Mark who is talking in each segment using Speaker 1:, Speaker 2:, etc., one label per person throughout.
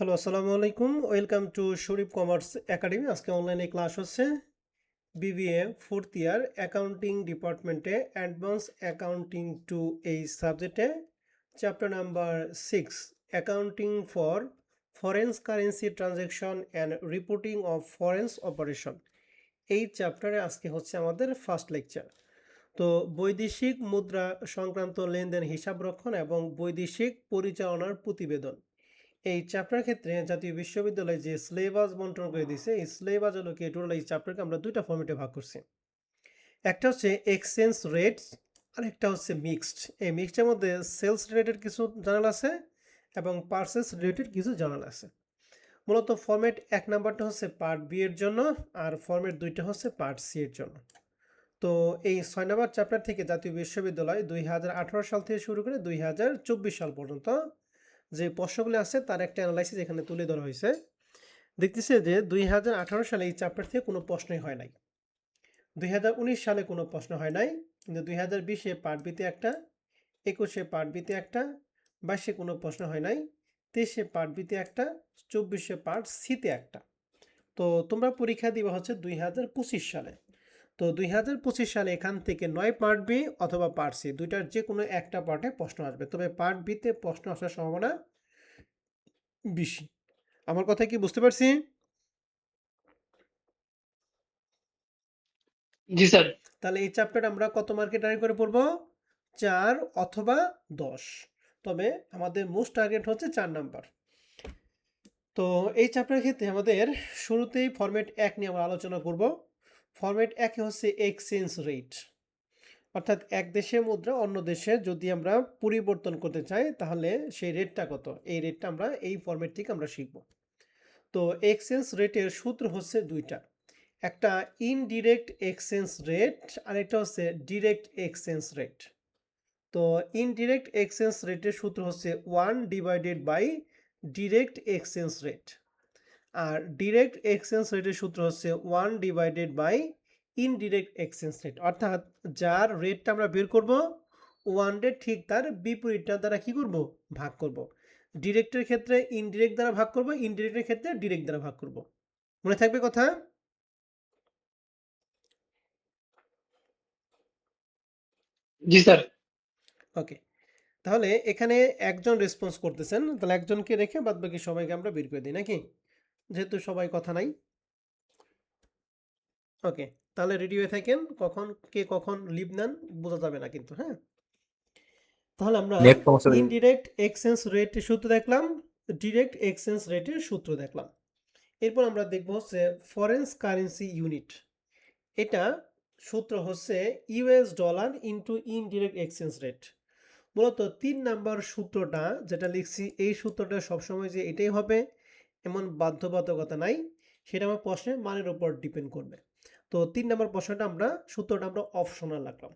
Speaker 1: Hello, আসসালামু আলাইকুম। Welcome to Sharif commerce academy. আজকে অনলাইনে ক্লাস হচ্ছে বিবিএ ফোর্থ ইয়ার অ্যাকাউন্টিং ডিপার্টমেন্টে অ্যাডভান্স অ্যাকাউন্টিং টু এই সাবজেক্টে chapter number 6 accounting for foreign currency transaction and reporting of foreign operation. এই চ্যাপ্টারে আজকে হচ্ছে আমাদের ফার্স্ট লেকচার। তো বৈদেশিক মুদ্রা সংক্রান্ত লেনদেন হিসাবরক্ষণ এবং বৈদেশিক পরিচালনার প্রতিবেদন, এই চ্যাপ্টার ক্ষেত্রে জাতীয় বিশ্ববিদ্যালয় যে সিলেবাস বন্টন করে দিয়েছে, এই সিলেবাস হলো কি টোটাল এই চ্যাপ্টারকে আমরা দুইটা ফর্মেটে ভাগ করছি। একটা হচ্ছে এক্সচেঞ্জ রেটস আর একটা হচ্ছে মিক্সড। এই মিক্সডের মধ্যে সেলস রিলেটেড কিছু জার্নাল আছে এবং পারচেস রিলেটেড কিছু জার্নাল আছে। মূলত ফর্মেট 1 নাম্বারটা হচ্ছে পার্ট বি এর জন্য আর ফর্মেট 2টা হচ্ছে পার্ট সি এর জন্য। তো এই 6 নম্বর চ্যাপ্টার থেকে জাতীয় বিশ্ববিদ্যালয় 2018 সাল থেকে শুরু করে 2024 সাল পর্যন্ত যে প্রশ্নগুলি আছে তার একটা অ্যানালাইসিস এখানে তুলে ধরা হয়েছে। দেখতেছে যে 2018 সালে এই চ্যাপ্টার থেকে কোনো প্রশ্নই হয় নাই, 2019 সালে কোনো প্রশ্ন হয় নাই, কিন্তু 2020-এ পার্ট বিতে একটা, 21-এ পার্ট বিতে একটা, 22-এ কোনো প্রশ্ন হয় নাই, 23-এ পার্ট বিতে একটা, 24-এ পার্ট সিতে একটা। তো তোমরা পরীক্ষা দিবা হচ্ছে 2025 সালে। তো 2025 সালে এখান থেকে 9 পার্ট বি অথবা পার্ট সি দুইটার যে কোনো একটা পার্টে প্রশ্ন আসবে, তবে পার্ট বিতে প্রশ্ন আসার সম্ভাবনা বেশি। আমার কথা কি বুঝতে পারছি?
Speaker 2: জি স্যার।
Speaker 1: তাহলে এই চ্যাপ্টার আমরা কত মার্কে ট্রাই করে পড়বো? 4 অথবা 10, তবে আমাদের মোস্ট টার্গেট হচ্ছে 4 নাম্বার। তো এই চ্যাপ্টারের ক্ষেত্রে আমাদের শুরুতেই ফরম্যাট 1 নিয়ে আমরা আলোচনা করব। ফরম্যাট 1 হচ্ছে এক্সচেঞ্জ রেট, অর্থাৎ এক দেশের মুদ্রা অন্য দেশে যদি আমরা পরিবর্তন করতে চাই তাহলে সেই রেটটা কত, এই রেটটা আমরা এই ফরম্যাট থেকে আমরা শিখব। তো এক্সচেঞ্জ রেটের সূত্র হচ্ছে দুইটা, একটা ইনডিরেক্ট এক্সচেঞ্জ রেট আর একটা হচ্ছে ডিরেক্ট এক্সচেঞ্জ রেট। তো ইনডিরেক্ট এক্সচেঞ্জ রেটের সূত্র হচ্ছে 1/বাই ডিরেক্ট এক্সচেঞ্জ রেট, আর ডিরেক্ট এক্সচেঞ্জ রেটের সূত্র হচ্ছে 1/বাই ইনডিরেক্ট এক্সচেঞ্জ রেট। অর্থাৎ যার রেটটা আমরা বের করব 1 রেট ঠিক তার বিপরীতটা দ্বারা কি করব, ভাগ করব। ডিরেক্টের ক্ষেত্রে ইনডিরেক্ট দ্বারা ভাগ করব, ইনডিরেক্টের ক্ষেত্রে ডিরেক্ট দ্বারা ভাগ করব। মনে থাকবে কথা?
Speaker 2: জি স্যার।
Speaker 1: ওকে, তাহলে এখানে একজন রেসপন্স করতেছেন, তাহলে একজনকে রেখে বাদ বাকি সবাইকে আমরা বের করে দিই নাকি, যেহেতু সবাই কথা নাই। ওকে, তাহলে রেডি হয়ে থাকেন, কখন লিভ নেন বোঝা যাবে না কিন্তু। হ্যাঁ, তাহলে আমরা
Speaker 3: নেট সমস্যা নেই।
Speaker 1: ইনডিরেক্ট এক্সচেঞ্জ রেটের সূত্র দেখলাম, ডিরেক্ট এক্সচেঞ্জ রেটের সূত্র দেখলাম। এরপর আমরা দেখব হচ্ছে ফরেন কারেন্সি ইউনিট। এটা সূত্র হচ্ছে US dollar into indirect exchange rate. মূলত 3 নাম্বার সূত্রটা যেটা লিখছি, এই সূত্রটা সবসময় যে এটাই হবে এমন বাধ্যবাধকতা নাই, সেটা আমার প্রশ্নের মানের উপর ডিপেন্ড করবে। তো 3 নাম্বার প্রশ্নটা সূত্রটা আমরা অপশনাল রাখলাম।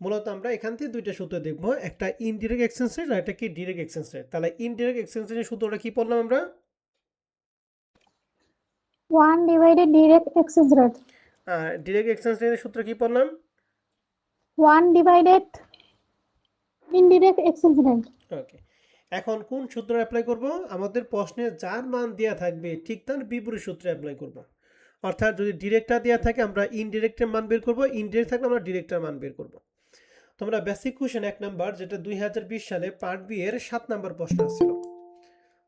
Speaker 1: মূলত আমরা এখান থেকে দুইটা সূত্র দেখব, একটা ইনডিরেক্ট এক্সচেঞ্জ রেট আর একটা কি ডিরেক্ট এক্সচেঞ্জ রেট। তাহলে ইনডিরেক্ট এক্সচেঞ্জ রেটের সূত্রটা কি পড়লাম আমরা?
Speaker 4: 1/direct exchange rate.
Speaker 1: আর ডিরেক্ট এক্সচেঞ্জ রেটের সূত্র কি পড়লাম?
Speaker 4: 1/indirect exchange rate.
Speaker 1: ওকে, এখন কোন সূত্র অ্যাপ্লাই করব? আমাদের প্রশ্নে যার মান দেওয়া থাকবে ঠিক তার বিপরীত সূত্র অ্যাপ্লাই করব। অর্থাৎ যদি ডিরেক্টটা দেওয়া থাকে আমরা ইনডিরেক্টের মান বের করব, ইনডিরেক্ট থাকলে আমরা ডিরেক্টের মান বের করব। তোমরা বেসিক কোশ্চেন 1 নাম্বার, যেটা 2020 সালে পার্ট বি এর 7 নাম্বার প্রশ্ন ছিল।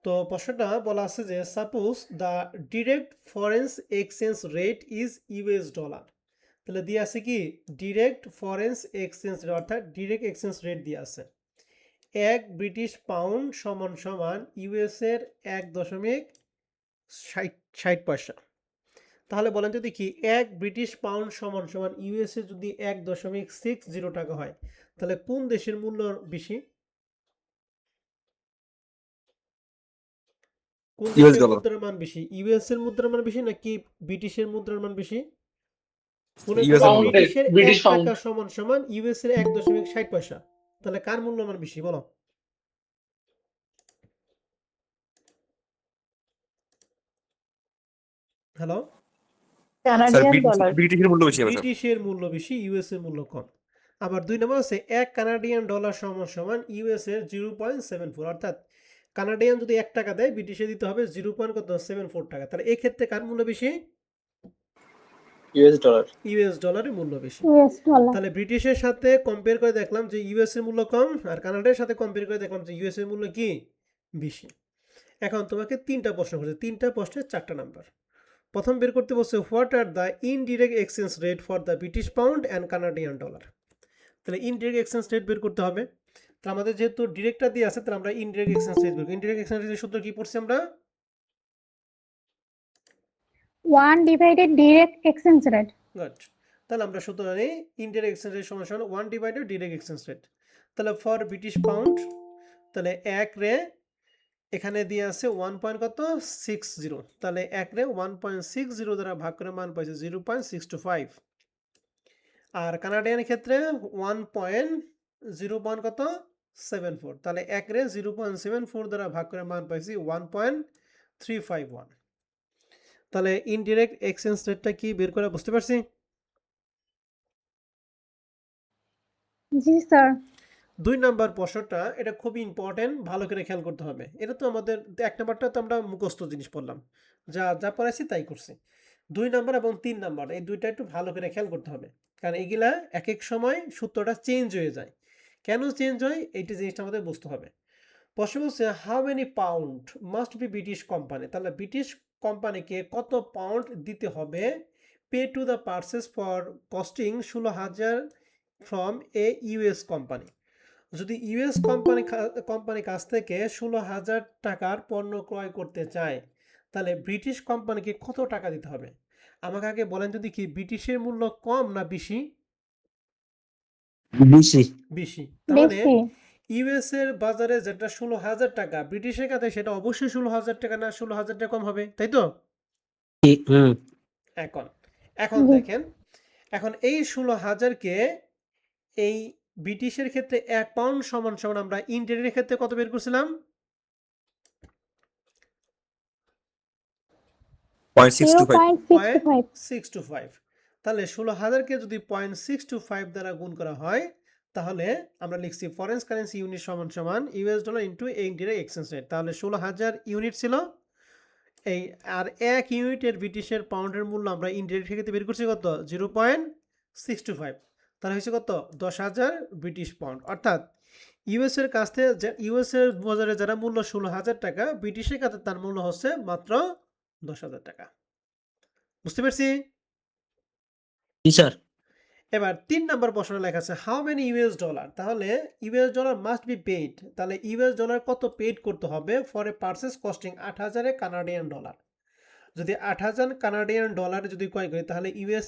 Speaker 1: তো প্রশ্নটা বলা আছে যে suppose the direct foreign exchange rate is US dollar. তাহলে দিয়ে আছে কি ডিরেক্ট ফরেন এক্সচেঞ্জ রেট, অর্থাৎ ডিরেক্ট এক্সচেঞ্জ রেট দিয়ে আছে 1 ব্রিটিশ পাউন্ড সমান সমান ইউএস এর 1.60 পয়সা। তাহলে বলেন তো দেখি 1 ব্রিটিশ পাউন্ড সমান সমান ইউএসএ যদি 1.60 টাকা হয়, তাহলে কোন দেশের মূল্য বেশি? কোন
Speaker 3: ইউএস
Speaker 1: দেশের
Speaker 3: ডলার।
Speaker 1: মুদ্রার মান বেশি, ইউএস এর মুদ্রার মান বেশি নাকি ব্রিটিশের মুদ্রার মান বেশি? মনে
Speaker 3: ইউএস
Speaker 1: করো
Speaker 3: এর মূল্য।
Speaker 1: ব্রিটিশের
Speaker 2: ব্রিটিশ
Speaker 1: 1
Speaker 2: পাউন্ড।
Speaker 1: টাকা সমান সমান ইউএস এর 1.60 পয়সা, তাহলে কার মূল্যমান বেশি বলো? Hello,
Speaker 3: sir
Speaker 4: Canadian dollar.
Speaker 3: ব্রিটিশের মূল্য বেশি হবে স্যার।
Speaker 1: ব্রিটিশের মূল্য বেশি, ইউএস এর মূল্য কম। আবার 2 নম্বর আছে 1 কানাডিয়ান ডলার সমান সমান ইউএস এর 0.74, অর্থাৎ কানাডিয়ান যদি 1 টাকা দেয় ব্রিটিশে দিতে হবে 0.74 টাকা। তাহলে এই ক্ষেত্রে কার মূল্য বেশি?
Speaker 2: US dollar.
Speaker 1: ইউএস ডলারের মূল্য বেশি।
Speaker 4: US dollar.
Speaker 1: তাহলে ব্রিটিশের সাথে কম্পেয়ার করে দেখলাম যে ইউএস এর মূল্য কম, আর কানাডার সাথে কম্পেয়ার করে দেখলাম যে ইউএস এর মূল্য কি বেশি। এখন তোমাকে 3টা প্রশ্ন করছে, 3টা প্রশ্নের 4টা নাম্বার। প্রথম বের করতে বলছে what are the indirect exchange rate for the British pound and Canadian dollar. তাহলে ইনডিরেক্ট এক্সচেঞ্জ রেট বের করতে হবে। তো আমাদের যেহেতু ডিরেক্টটা দিয়ে আছে তাহলে আমরা ইনডিরেক্ট এক্সচেঞ্জ রেট বের করি। ইনডিরেক্ট এক্সচেঞ্জ রেটের সূত্র কি পড়ছি আমরা?
Speaker 4: 1 divided direct exchange rate.
Speaker 1: Good. তাহলে আমরা সূত্র জানি ইনডিরেক্ট এক্সচেঞ্জ রেট সমান 1 ডিভাইডেড ডিরেক্ট এক্সচেঞ্জ রেট। তাহলে ফর ব্রিটিশ পাউন্ড তাহলে 1 রে এখানে দিয়ে আছে 1.60, তাহলে 1 রে 1.60 দ্বারা ভাগ করে মান পাইছে 0.625। আর কানাডিয়ানের ক্ষেত্রে 1.0.74, তাহলে 1 রে 0.74 দ্বারা ভাগ করে মান পাইছি 1.351। তাহলে ইনডিরেক্ট এক্সচেঞ্জ রেটটা কি বের করে বুঝতে পারছি?
Speaker 4: জি স্যার।
Speaker 1: 2 নাম্বার প্রশ্নটা এটা খুবই ইম্পর্টেন্ট, ভালো করে খেয়াল করতে হবে। এটা তো আমাদের 1 নাম্বারটা তো আমরা মুখস্থ জিনিস পড়লাম, যা যা পড়াইছি তাই করছি। 2 নাম্বার এবং 3 নাম্বার এই দুইটা একটু ভালো করে খেয়াল করতে হবে, কারণ এগুলা এক এক সময় সূত্রটা চেঞ্জ হয়ে যায়। কেন চেঞ্জ হয় এইটা জিনিসটা আমাদের বুঝতে হবে। প্রশ্ন বলছে how many pound must be British company, তাহলে ব্রিটিশ কোম্পানিকে কত পাউন্ড দিতে হবে pay to the purchase for costing 16,000 from a US company. যদি ইউএস কোম্পানির কাছ থেকে 16,000 টাকার পণ্য ক্রয় করতে চায় তাহলে ব্রিটিশ কোম্পানিকে কত টাকা দিতে হবে? আমাকে আগে বলেন যদি কি ব্রিটিশের মূল্য কম না বেশি? বেশি। তাহলে
Speaker 4: বেশি।
Speaker 1: ইউএস এর বাজারে যেটা 16,000 টাকা, ব্রিটিশের কাছে সেটা অবশ্যই 16,000 টাকা না 16,000 টাকা কম হবে, তাই তো? এখন এখন
Speaker 4: জি।
Speaker 1: দেখেন, এখন এই 16,000-কে এই ব্রিটিশের ক্ষেত্রে 1 পাউন্ড সমান সমান আমরা ইন্ডিয়ানের ক্ষেত্রে কত বের করছিলাম?
Speaker 3: 0.625
Speaker 4: 0.625.
Speaker 1: 0.625। তাহলে 16,000-কে যদি 0.625 দ্বারা গুণ করা হয় তাহলে আমরা লিখছি ফরেন কারেন্সি ইউনিট সমান সমান US dollar into Indian exchange rate. তাহলে 16,000 ইউনিট ছিল এই, আর 1 ইউনিটের ব্রিটিশের পাউন্ডের মূল্য আমরা ইন্ডিয়ান ক্ষেত্রে বের করছি কত? 0.625। তাহলে হয়েছে কত? 10,000 ব্রিটিশ পাউন্ড। অর্থাৎ ইউএস এর কাছ থেকে ইউএস এর বাজারে যারা মূল্য 16,000 টাকা, ব্রিটিশের কাছে তার মূল্য হচ্ছে মাত্র 10,000 টাকা। বুঝতে পারছি?
Speaker 3: জি স্যার।
Speaker 1: এবার 3 নম্বর প্রশ্ন লেখা আছে হাউ মেনি ইউএস ডলার, তাহলে US dollar must be paid, তাহলে ইউএস ডলার কত পেইড করতে হবে for a purchase costing 8,000 Canadian dollar. যদি 8,000 কানাডিয়ান ডলারে যদি ক্রয় করি তাহলে ইউএস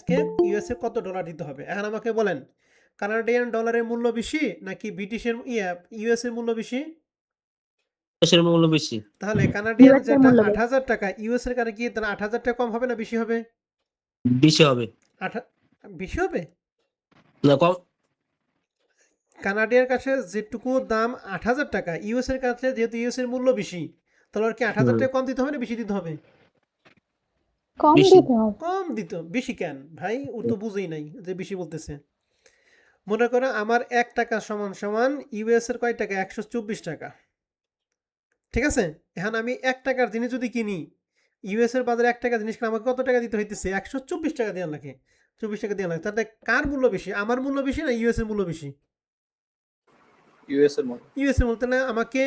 Speaker 1: এ কত ডলার দিতে হবে? এখন আমাকে বলেন কানাডিয়ান ডলারের মূল্য বেশি নাকি ব্রিটিশের ইউএস এর মূল্য বেশি?
Speaker 3: দেশের মূল্য বেশি।
Speaker 1: তাহলে কানাডিয়ান
Speaker 4: US এর
Speaker 1: যেটা
Speaker 4: মূল্য বেশি।
Speaker 1: 8,000 টাকা, ইউএস এর কাছে কি তাহলে 8,000 টাকা কম হবে না বেশি হবে?
Speaker 3: বেশি হবে।
Speaker 1: বেশি হবে।
Speaker 3: না কম।
Speaker 1: কানাডিয়ার কাছে যেটুকু দাম 8,000 টাকা, ইউএস এর কাছে যেহেতু ইউএস এর মূল্য বেশি, তাহলে আর কি 8,000 টাকা কম দিতে হবে না বেশি দিতে হবে?
Speaker 4: কম
Speaker 3: বেশি।
Speaker 4: দিতে হবে।
Speaker 1: কম দিতে। বেশি কেন ভাই? ও তো বুঝেই নাই যে বেশি বলতেছে। মনে করো আমার 1 টাকা সমান সমান ইউএস এর কয় টাকা? 124 টাকা। ঠিক আছে? এখন আমি 1 টাকার জিনিস যদি কিনি, ইউএস এর বাজারে 1 টাকা জিনিস কিনে আমাকে কত টাকা দিতে হইতেছে? 124 টাকা দেওয়া লাগে। 24 টাকা দেওয়া লাগে। তাহলে কার মূল্য বেশি? আমার মূল্য বেশি না ইউএস এর মূল্য বেশি?
Speaker 2: ইউএস এর মূল্য।
Speaker 1: ইউএস এর মূল্য। তাহলে আমাকে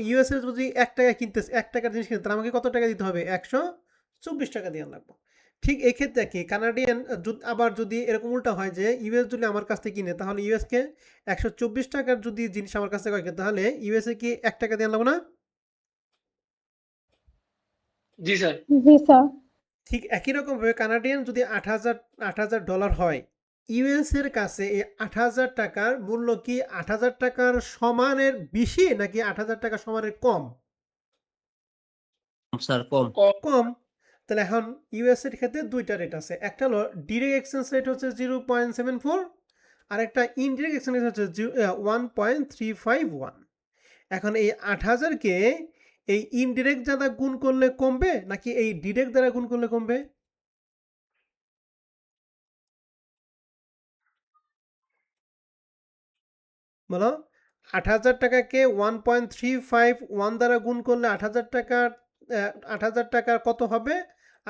Speaker 1: ইউএস এর যদি 1 টাকা কিনতেছে, 1 টাকার জিনিস কিনতে তাহলে আমাকে কত টাকা দিতে হবে? 124 টাকা দেওয়া লাগবে। ঠিক এই ক্ষেত্রে কি কানাডিয়ান আবার যদি এরকম উল্টা হয় যে ইউএস যদি আমার কাছ থেকে কিনে তাহলে ইউএসকে 124 টাকার যদি জিনিস আমার কাছ থেকে ক্রয় তাহলে ইউএসএ কি 1 টাকা দেওয়া লাগবে না?
Speaker 2: জি স্যার।
Speaker 4: জি স্যার।
Speaker 1: ঠিক একই রকমভাবে কানাডিয়ান যদি 8,000 ডলার হয়, ইউএস এর কাছে এই 8,000 টাকার মূল্য কি 8,000 টাকার সমানের বেশি নাকি 8,000 টাকা সমানের কম?
Speaker 3: স্যার কম।
Speaker 1: কম। তাহলে এখন ইউএস এর ক্ষেত্রে দুইটা রেট আছে, একটা হলো ডিরেক্ট এক্সচেঞ্জ রেট হচ্ছে 0.74 আর একটা ইনডিরেক্ট এক্সচেঞ্জ রেট হচ্ছে 1.351। এখন এই 8,000-কে এই ইনডিরেক্ট দ্বারা গুণ করলে কমবে নাকি এই ডিরেক্ট দ্বারা গুণ করলে কমবে? বলো। 8,000 টাকাকে 1.351 দ্বারা গুণ করলে 8,000 টাকার কত হবে,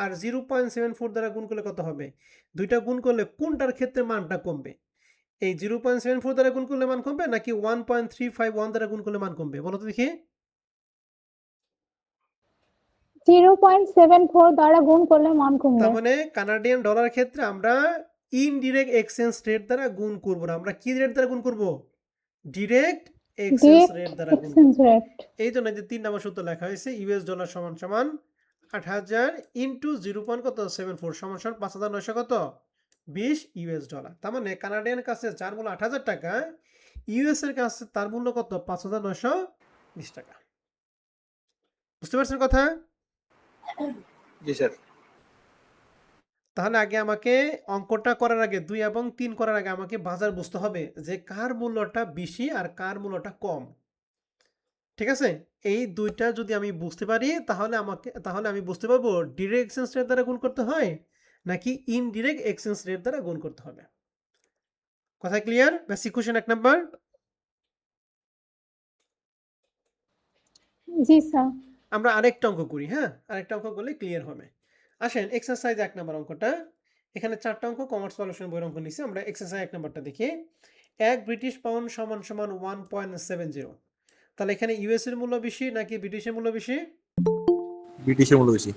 Speaker 1: আর 0.74 দ্বারা গুণ করলে কত হবে? দুইটা গুণ করলে কোনটার ক্ষেত্রে মানটা কমবে? এই 0.74 দ্বারা গুণ করলে মান কমবে নাকি 1.351 দ্বারা গুণ করলে মান কমবে? বলো তো দেখি।
Speaker 4: 0.74 দ্বারা গুণ করলে মান
Speaker 1: তার
Speaker 4: কমবে।
Speaker 1: মানে কানাডিয়ান ডলার ক্ষেত্রে আমরা ইনডিরেক্ট এক্সচেঞ্জ রেট দ্বারা গুণ করব না, আমরা কি রেট দ্বারা গুণ করব? ডিরেক্ট এক্সচেঞ্জ রেট দ্বারা গুণ করব।
Speaker 4: Exchange rate.
Speaker 1: এই জন্য যে 3 নম্বর সূত্র লেখা হয়েছে ইউএস ডলার সমান সমান 8,000 ইন্টু 0.74 সমান সমান 5,900 কত 20 ইউএস ডলার। তার মানে কানাডিয়ান কাছে যার মূল্য 8,000 টাকা, ইউএস এর কাছে তার মূল্য কত 5,920 টাকা। বুঝতে পারছেন কথা?
Speaker 2: জি স্যার।
Speaker 1: তাহলে আগে আমাকে অঙ্কটা করার আগে 2 এবং 3 করার আগে আমাকে বাজার বুঝতে হবে যে কার মূল্যটা বেশি আর কার মূল্যটা কম। ঠিক আছে? এই দুইটা যদি আমি বুঝতে পারি তাহলে আমি বুঝতে পারবো ডিরেক্ট এক্সচেঞ্জ রেট দ্বারা গুণ করতে হয় নাকি ইনডিরেক্ট এক্সচেঞ্জ রেট দ্বারা গুণ করতে হবে। কথা ক্লিয়ার? Basic question 1 number.
Speaker 4: জি স্যার।
Speaker 1: আমরা আরেকটা অঙ্ক করি, হ্যাঁ? আরেকটা অঙ্ক করলে ক্লিয়ার হবে। আসেন এক্সারসাইজ 1 নাম্বার অঙ্কটা। এখানে 4টা অঙ্ক কমার্স সলিউশন বইয়ের অঙ্ক নিছি। আমরা এক্সারসাইজ 1 নাম্বারটা দেখি। 1 ব্রিটিশ পাউন্ড সমান সমান 1.70। তাহলে এখানে ইউএস এর মূল্য বেশি নাকি ব্রিটিশের মূল্য বেশি?
Speaker 5: ব্রিটিশের মূল্য বেশি।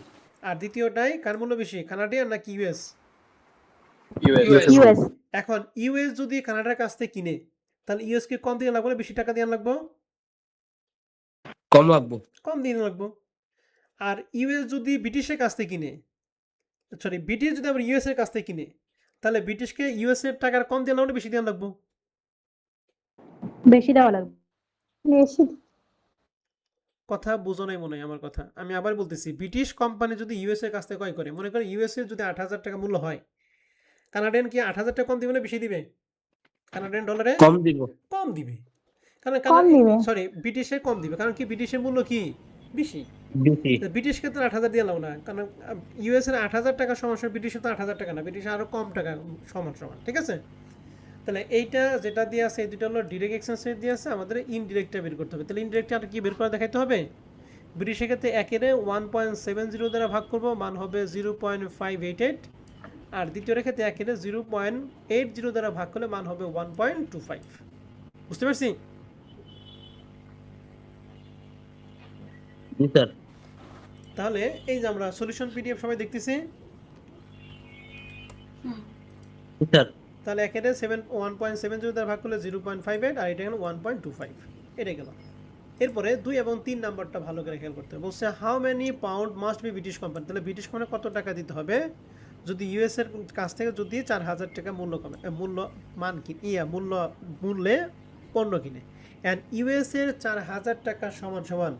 Speaker 1: আর দ্বিতীয়টাই কার মূল্য বেশি, কানাডিয়ান নাকি ইউএস?
Speaker 2: ইউএস।
Speaker 4: ইউএস।
Speaker 1: এখন ইউএস যদি কানাডার কাছ থেকে কিনে তাহলে ইউএস কে কম দিয়ে লাগবে বেশি টাকা দিয়ে লাগবো?
Speaker 3: কম লাগবো।
Speaker 1: কম দিয়ে লাগবো। আর ইউএস যদি ব্রিটিশের কাছ থেকে কিনে, সরি ব্রিটিশ যদি আবার ইউএস এর কাছ থেকে কিনে তাহলে ব্রিটিশকে ইউএস এর টাকার কম দিয়ে লাগবে বেশি দিয়ে লাগবো?
Speaker 4: বেশি দেওয়া লাগবে। বেশি।
Speaker 1: কথা বুঝো নাই মনে হয় আমার কথা, আমি আবার বলতেছি। ব্রিটিশ কোম্পানি যদি ইউএস এর কাছ থেকে ক্রয় করে, মনে করে ইউএস এর যদি 8,000 টাকা মূল্য হয়, কানাডিয়ান কি 8,000 টাকা কম দিবে না বেশি দিবে? কানাডিয়ান ডলারে
Speaker 3: কম দিব।
Speaker 1: কম দিবে। কারণ
Speaker 4: কম দিবে।
Speaker 1: সরি ব্রিটিশে কম দিবে, কারণ কি ব্রিটিশের মূল্য কি বেশি।
Speaker 3: বেশি।
Speaker 1: ব্রিটিশকে তো 8,000 দিয়ে লাও না, কারণ ইউএস এর 8,000 টাকা সমান সমান ব্রিটিশের তো 8,000 টাকা না, ব্রিটিশ আরো কম টাকা সমান সমান। ঠিক আছে? তাহলে এইটা যেটা দিয়ে আছে এই দুটো হলো ডিরেক্ট এক্সচেঞ্জ রেট দিয়ে আছে, আমাদের ইনডিরেক্টটা বের করতে হবে। তাহলে ইনডিরেক্টটা আর কি বের করে দেখাইতে হবে? ব্রিটিশের ক্ষেত্রে 1 এর 1.70 দ্বারা ভাগ করব, মান হবে 0.588। আর দ্বিতীয়টার ক্ষেত্রে 1 এর 0.80 দ্বারা ভাগ করলে মান হবে 1.25। বুঝতে পারছি?
Speaker 3: জি স্যার।
Speaker 1: তাহলে এই যে আমরা সলিউশন পিডিএফ সবাই দেখতেছি।
Speaker 3: জি স্যার।
Speaker 1: তাহলে এখানে 1.70 দ্বারা ভাগ করলে 0.58 আর এটা এখানে 1.25, এটা গেল। এরপরে 2 এবং 3 নাম্বারটা ভালো করে খেয়াল করতে হবে। বলছে how many pound must be British company. তাহলে ব্রিটিশ কোম্পানি কত টাকা দিতে হবে যদি ইউএস এর কাছ থেকে যদি 4,000 টাকা মূল্য কমে মূল্য মান কি মূল্যে পণ্য কিনে, অ্যান্ড ইউএস এর 4,000 টাকা সমান সমান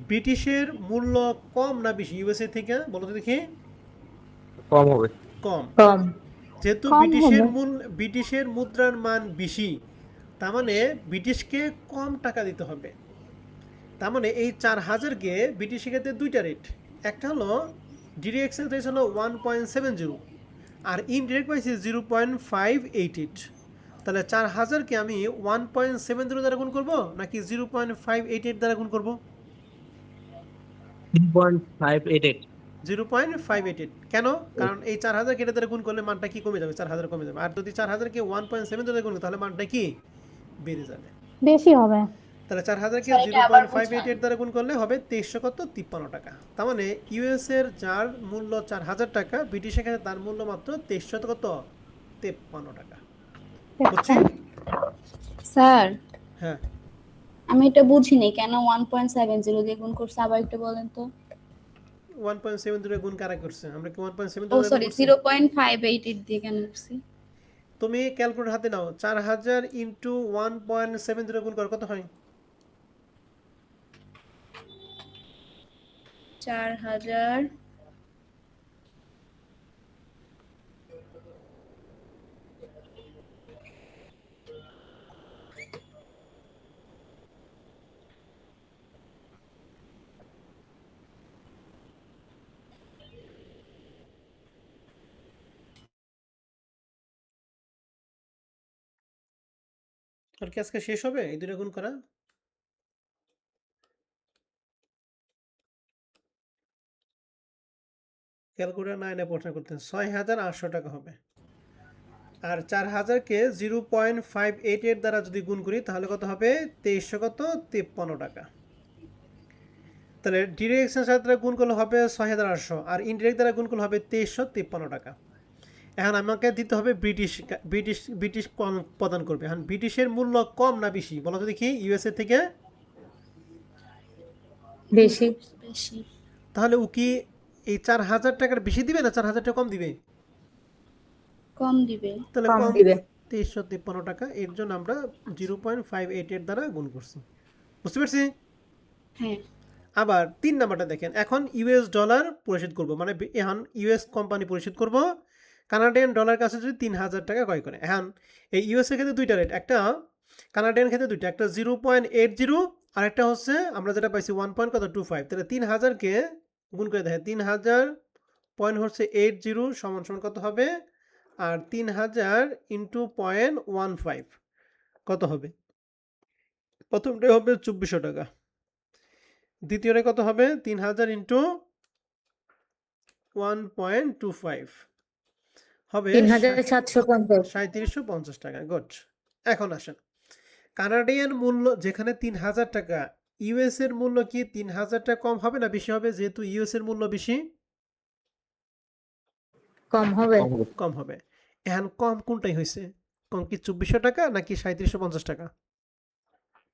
Speaker 1: ব্রিটিশের মূল্য কম না বেশি ইউএস এর থেকে? বলো তো দেখি।
Speaker 5: কম হবে।
Speaker 1: কম।
Speaker 4: কম।
Speaker 1: যেহেতু
Speaker 4: কম
Speaker 1: ব্রিটিশের মুদ্রার মান বেশি, তার মানে ব্রিটিশকে কম টাকা দিতে হবে। তার মানে এই 4,000-কে ব্রিটিশের ক্ষেত্রে দুইটা রেট, একটা হলো ডিরেক্ট এক্সচেঞ্জ রেট হলো 1.70 আর ইনডিরেক্ট পাইছি 0.588। তাহলে 4,000-কে আমি 1.70 দ্বারা গুণ করবো নাকি 0.588 দ্বারা গুণ করবো?
Speaker 3: 3.588।
Speaker 1: 0.588। কেন? কারণ এই 4,000 কেটে দ্বারা গুণ করলে মানটা কি কমে যাবে? 4,000 কমে যাবে। আর যদি 4,000-কে 1.7 দ্বারা গুণ করি তাহলে মানটা কি বেড়ে যাবে।
Speaker 4: বেশি হবে।
Speaker 1: তাহলে 4,000-কে 0.588 দ্বারা গুণ করলে হবে 2300 কত 53 টাকা। তার মানে ইউএস এর যার মূল্য 4,000 টাকা, ব্রিটিশের কাছে তার মূল্য মাত্র 2300 কত 53 টাকা। বুঝছি?
Speaker 6: স্যার
Speaker 1: হ্যাঁ,
Speaker 6: আমি এটা বুঝিনি কেন 1.70 দিয়ে গুণ করছে, আবার একটু বলেন তো।
Speaker 1: 1.7 দ্বারা গুণ কারা করছে? আমরা কি 1.7
Speaker 6: ও
Speaker 1: দ্বারা গুণ
Speaker 6: সরি,
Speaker 1: করছি?
Speaker 6: 0.588 দিয়ে কেন করছি?
Speaker 1: তুমি ক্যালকুলেটর হাতে নাও, 4,000 ইন্টু 1.7 দ্বারা গুণ করো কত হয়?
Speaker 6: 4,000
Speaker 1: আর কি আজকে শেষ হবে এই দুটো গুণ করা? ক্যালকুলেটর 9 এ প্রশ্ন করতে 6,800 টাকা হবে। আর 4,000-কে 0.588 দ্বারা যদি গুণ করি তাহলে কত হবে? 2353 টাকা। তাহলে ডিরেক্ট এক্সচেঞ্জ দ্বারা গুণ করলে হবে 6,800, আর ইনডিরেক্ট দ্বারা গুণ করলে হবে 2353 টাকা। এখন আমাকে দিতে হবে ব্রিটিশ প্রদান করবে। এখন ব্রিটিশের মূল্য কম না বেশি বলো তো দেখি ইউএসএ থেকে?
Speaker 4: বেশি।
Speaker 6: বেশি।
Speaker 1: তাহলে ও কি এই 4,000 টাকার বেশি দিবে না 4,000 টাকা কম দিবে?
Speaker 6: কম দিবে।
Speaker 1: তাহলে
Speaker 4: কম
Speaker 1: কম
Speaker 4: দিবে।
Speaker 1: 2353 টাকা। এর জন্য আমরা 0.588 দ্বারা গুণ করছি। বুঝতে পারছি?
Speaker 6: হ্যাঁ।
Speaker 1: আবার 3 নাম্বারটা দেখেন, এখন ইউএস ডলার পরিশোধ করব, মানে এখন ইউএস কোম্পানি পরিশোধ করব কানাডিয়ান ডলার কাছে যদি 3,000 টাকা ক্রয় করে। এখন এই ইউএস এর ক্ষেত্রে দুইটা রেট, একটা কানাডিয়ান ক্ষেত্রে দুইটা, একটা 0.80 আর একটা হচ্ছে আমরা যেটা পাইছি 1.25। তাহলে 3,000-কে গুণ করে দেখেন 3,000 পয়েন্ট হচ্ছে 80 সমান সমান কত হবে? আর 3,000 ইন্টু 0.15 কত হবে? প্রথমটা হবে 2400 টাকা, দ্বিতীয়টা কত হবে? 3,000 ইন্টু 1.25 হবে
Speaker 4: 3,750।
Speaker 1: 3750 টাকা। গুড। এখন আসেন, কানাডিয়ান মূল্য যেখানে 3,000 টাকা, ইউএস এর মূল্য কি 3,000 টাকা কম হবে না বেশি হবে? যেহেতু ইউএস এর মূল্য বেশি,
Speaker 4: কম হবে।
Speaker 5: কম হবে।
Speaker 1: কম হবে। এখন কম কোনটাই হয়েছে? কম কি 2400 টাকা নাকি 3750 টাকা?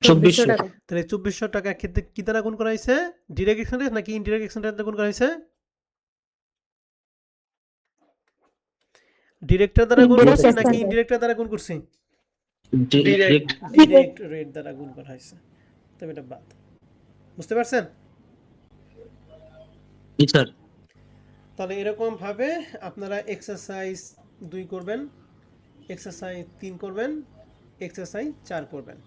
Speaker 3: 2400
Speaker 4: টাকা।
Speaker 1: তাহলে 2400 টাকার ক্ষেত্রে কি দ্বারা গুণ করা হয়েছে? ডিরেক্ট এক্সচেঞ্জ নাকি ইনডিরেক্ট এক্সচেঞ্জ দ্বারা গুণ করা হয়েছে? ডিরেক্টর দ্বারা গুণ
Speaker 4: Indirect
Speaker 1: করছি নাকি
Speaker 4: exchange।
Speaker 1: ইনডিরেক্টর দ্বারা গুণ করছি?
Speaker 3: ডিরেক্ট
Speaker 1: ডিরেক্ট রেট দ্বারা গুণ করা হয়েছে। তবে এটা বাদ। বুঝতে পারছেন?
Speaker 3: জি স্যার।
Speaker 1: তাহলে এরকম ভাবে আপনারা এক্সারসাইজ 2 করবেন, এক্সারসাইজ 3 করবেন, এক্সারসাইজ 4 করবেন।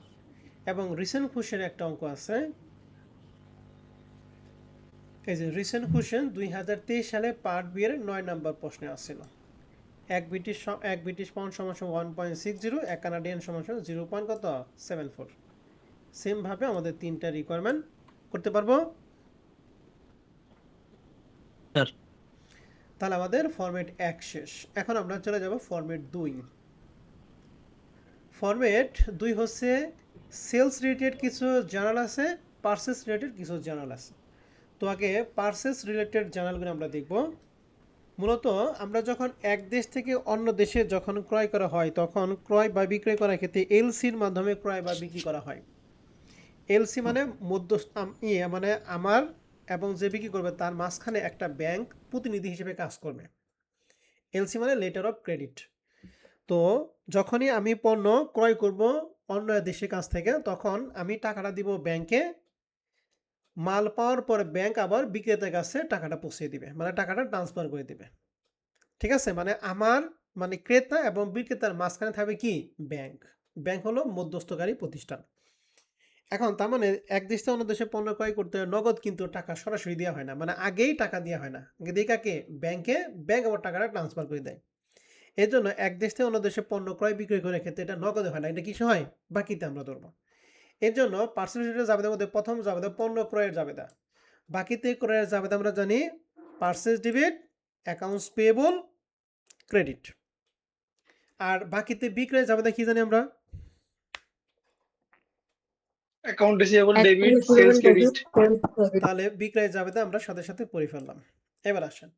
Speaker 1: এবং রিসেন্ট কোশ্চেন একটা অঙ্ক আছে, এই যে রিসেন্ট কোশ্চেন 2023 সালে পার্ট বি এর 9 নম্বর প্রশ্নে আসছিল। এক ব্রিটিশ পাউন্ড সমান 1.60, এক কানাডিয়ান সমান 0.74। সেম ভাবে আমাদের 3টা রিকোয়ারমেন্ট করতে পারবো।
Speaker 3: স্যার
Speaker 1: তাহলে আমাদের ফরম্যাট 1 শেষ। এখন আমরা চলে যাব ফরম্যাট 2। ফরম্যাট 2 হচ্ছে সেলস রিলেটেড কিছু জার্নাল আছে, পারচেস রিলেটেড কিছু জার্নাল আছে। তো আগে পারচেস রিলেটেড জার্নালগুলো আমরা দেখব। মূলত আমরা যখন এক দেশ থেকে অন্য দেশে যখন ক্রয় করা হয় তখন ক্রয় বা বিক্রয় করার ক্ষেত্রে এলসির মাধ্যমে ক্রয় বা বিক্রি করা হয়। এলসি মানে মানে আমার এবং যে বিক্রি করবে তার মাঝখানে একটা ব্যাংক প্রতিনিধি হিসেবে কাজ করবে। এলসি মানে লেটার অফ ক্রেডিট। তো যখনই আমি পণ্য ক্রয় করব অন্য দেশের কাছ থেকে তখন আমি টাকাটা দিব ব্যাংকে, মাল পাওয়ার পরে ব্যাংক আবার বিক্রেতার কাছে টাকাটা পৌঁছে দিবে, মানে টাকাটা ট্রান্সফার করে দিবে। ঠিক আছে? মানে আমার মানে ক্রেতা এবং বিক্রেতার মাঝখানে থাকবে কি? ব্যাংক। ব্যাংক হলো মধ্যস্থকারী প্রতিষ্ঠান। এখন তার মানে এক দেশ থেকে অন্য দেশে পণ্য ক্রয় করতে নগদ কিন্তু টাকা সরাসরি দেওয়া হয় না, মানে আগেই টাকা দেওয়া হয় না, দিয়ে কাকে? ব্যাংকে, ব্যাংক আবার টাকাটা ট্রান্সফার করে দেয়। এর জন্য এক দেশ থেকে অন্য দেশে পণ্য ক্রয় বিক্রয় করার ক্ষেত্রে এটা নগদে হয় না, এটা কিছু হয় বাকিতে আমরা ধরবো। এর জন্য পার্সেল জাবেদার মধ্যে প্রথম জাবেদা পণ্য ক্রয়ের জাবেদা, বাকিতে ক্রয়ের জাবেদা আমরা জানি purchase debit, accounts payable, credit. আর বাকিতে বিক্রয়ের জাবেদা কি জানি আমরা?
Speaker 2: Account receivable debit, sales credit.
Speaker 1: তাহলে বিক্রয়ের জাবেদা আমরা সাথে সাথে পড়ে ফেললাম। এবার আসেন,